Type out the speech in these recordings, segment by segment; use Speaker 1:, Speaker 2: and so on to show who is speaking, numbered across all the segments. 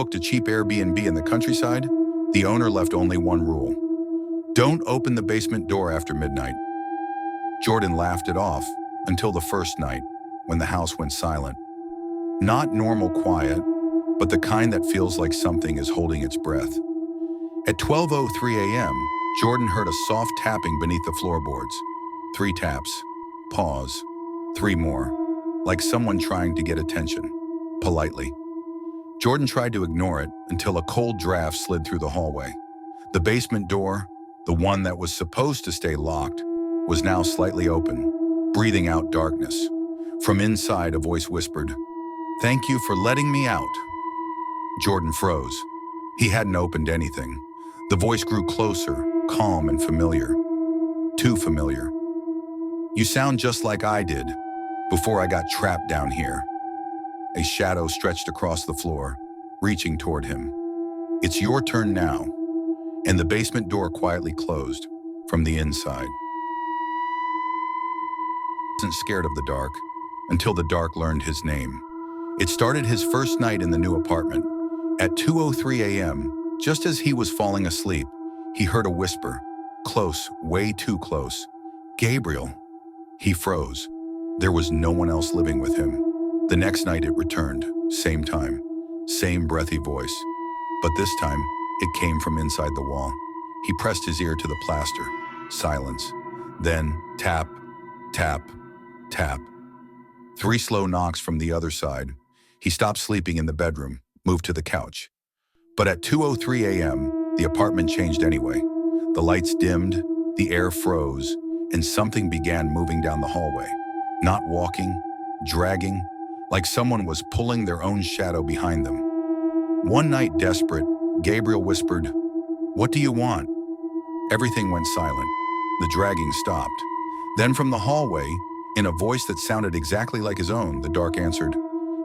Speaker 1: booked a cheap Airbnb in the countryside, the owner left only one rule: don't open the basement door after midnight. Jordan laughed it off until the first night, when the house went silent. Not normal quiet, but the kind that feels like something is holding its breath. At 12:03 a.m., Jordan heard a soft tapping beneath the floorboards. 3 taps. Pause. 3 more. Like someone trying to get attention. Politely. Jordan tried to ignore it until a cold draft slid through the hallway. The basement door, the one that was supposed to stay locked, was now slightly open, breathing out darkness. From inside, a voice whispered, "Thank you for letting me out." Jordan froze. He hadn't opened anything. The voice grew closer, calm and familiar. Too familiar. "You sound just like I did, before I got trapped down here." A shadow stretched across the floor, reaching toward him. "It's your turn now." And the basement door quietly closed from the inside. He wasn't scared of the dark until the dark learned his name. It started his first night in the new apartment. At 2:03 a.m., just as he was falling asleep, he heard a whisper, close, way too close. "Gabriel." He froze. There was no one else living with him. The next night it returned, same time, same breathy voice. But this time, it came from inside the wall. He pressed his ear to the plaster. Silence. Then, tap, tap, tap. 3 slow knocks from the other side. He stopped sleeping in the bedroom, moved to the couch. But at 2:03 a.m., the apartment changed anyway. The lights dimmed, the air froze, and something began moving down the hallway. Not walking, dragging, like someone was pulling their own shadow behind them. One night, desperate, Gabriel whispered, "What do you want?" Everything went silent. The dragging stopped. Then from the hallway, in a voice that sounded exactly like his own, the dark answered,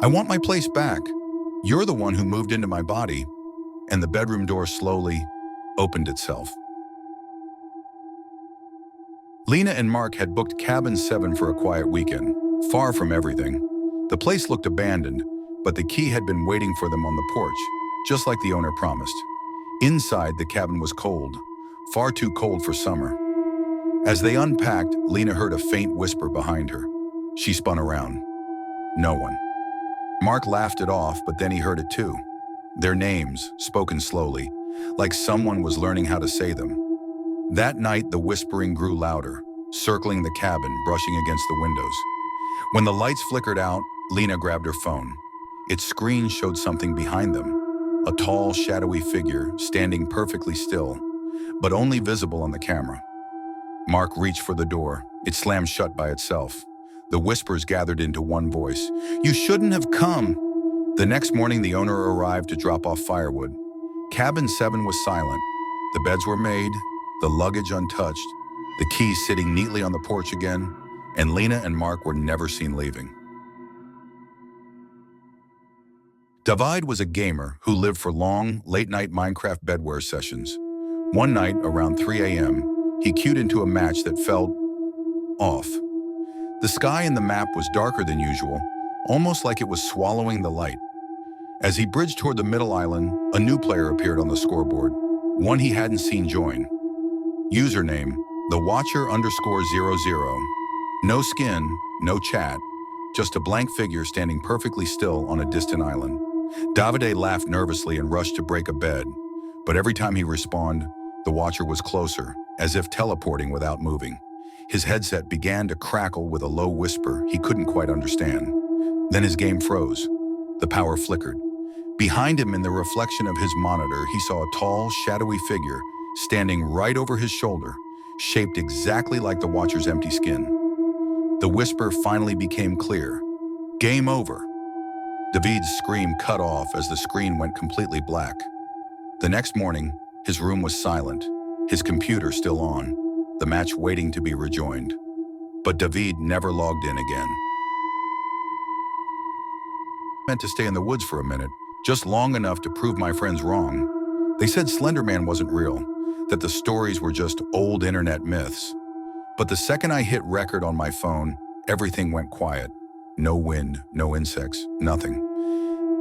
Speaker 1: "I want my place back. You're the one who moved into my body." And the bedroom door slowly opened itself. Lena and Mark had booked Cabin 7 for a quiet weekend, far from everything. The place looked abandoned, but the key had been waiting for them on the porch, just like the owner promised. Inside, the cabin was cold, far too cold for summer. As they unpacked, Lena heard a faint whisper behind her. She spun around. No one. Mark laughed it off, but then he heard it too. Their names, spoken slowly, like someone was learning how to say them. That night, the whispering grew louder, circling the cabin, brushing against the windows. When the lights flickered out, Lena grabbed her phone. Its screen showed something behind them, a tall, shadowy figure standing perfectly still, but only visible on the camera. Mark reached for the door. It slammed shut by itself. The whispers gathered into one voice. "You shouldn't have come." The next morning, the owner arrived to drop off firewood. Cabin 7 was silent. The beds were made, the luggage untouched, the keys sitting neatly on the porch again, and Lena and Mark were never seen leaving. David was a gamer who lived for long, late-night Minecraft bedware sessions. One night, around 3 a.m., he queued into a match that felt off. The sky in the map was darker than usual, almost like it was swallowing the light. As he bridged toward the middle island, a new player appeared on the scoreboard, one he hadn't seen join. Username, thewatcher_00. No skin, no chat, just a blank figure standing perfectly still on a distant island. Davide laughed nervously and rushed to break a bed, but every time he respawned, the watcher was closer, as if teleporting without moving. His headset began to crackle with a low whisper he couldn't quite understand. Then his game froze. The power flickered. Behind him, in the reflection of his monitor, he saw a tall, shadowy figure standing right over his shoulder, shaped exactly like the watcher's empty skin. The whisper finally became clear. "Game over." David's scream cut off as the screen went completely black. The next morning, his room was silent, his computer still on, the match waiting to be rejoined. But David never logged in again. I meant to stay in the woods for a minute, just long enough to prove my friends wrong. They said Slender Man wasn't real, that the stories were just old internet myths. But the second I hit record on my phone, everything went quiet. No wind, no insects, nothing.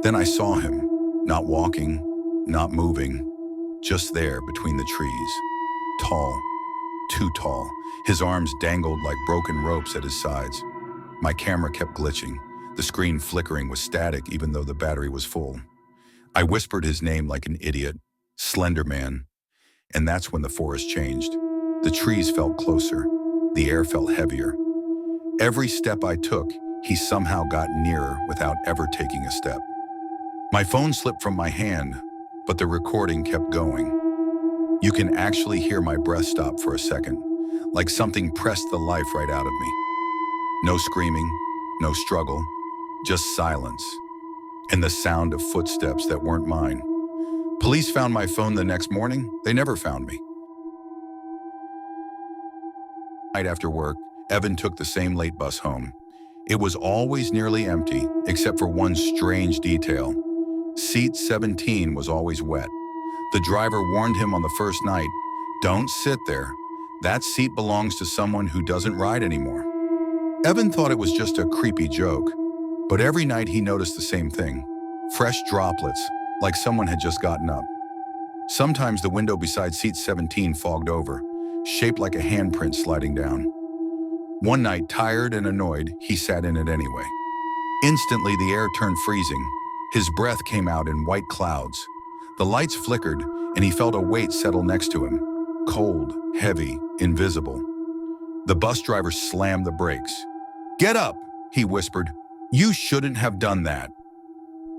Speaker 1: Then I saw him, Not walking, not moving, just there between the trees. Tall, too tall. His arms dangled like broken ropes at his sides. My camera kept glitching, the screen flickering with static even though the battery was full. I whispered his name like an idiot, Slender Man, and that's when the forest changed. The trees felt closer, the air felt heavier. Every step I took, he somehow got nearer without ever taking a step. My phone slipped from my hand, but the recording kept going. You can actually hear my breath stop for a second, like something pressed the life right out of me. No screaming, no struggle, just silence, and the sound of footsteps that weren't mine. Police found my phone the next morning. They never found me. Night after work, Evan took the same late bus home. It was always nearly empty, except for one strange detail. Seat 17 was always wet. The driver warned him on the first night, "Don't sit there. That seat belongs to someone who doesn't ride anymore." Evan thought it was just a creepy joke, but every night he noticed the same thing. Fresh droplets, like someone had just gotten up. Sometimes the window beside seat 17 fogged over, shaped like a handprint sliding down. One night, tired and annoyed, he sat in it anyway. Instantly, the air turned freezing. His breath came out in white clouds. The lights flickered, and he felt a weight settle next to him. Cold, heavy, invisible. The bus driver slammed the brakes. "Get up," he whispered. "You shouldn't have done that."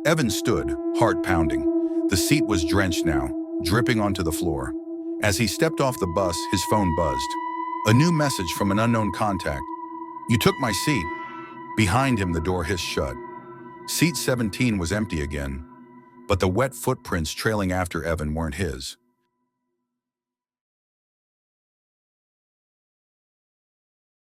Speaker 1: Evan stood, heart pounding. The seat was drenched now, dripping onto the floor. As he stepped off the bus, his phone buzzed. A new message from an unknown contact. "You took my seat." Behind him, the door hissed shut. Seat 17 was empty again, but the wet footprints trailing after Evan weren't his.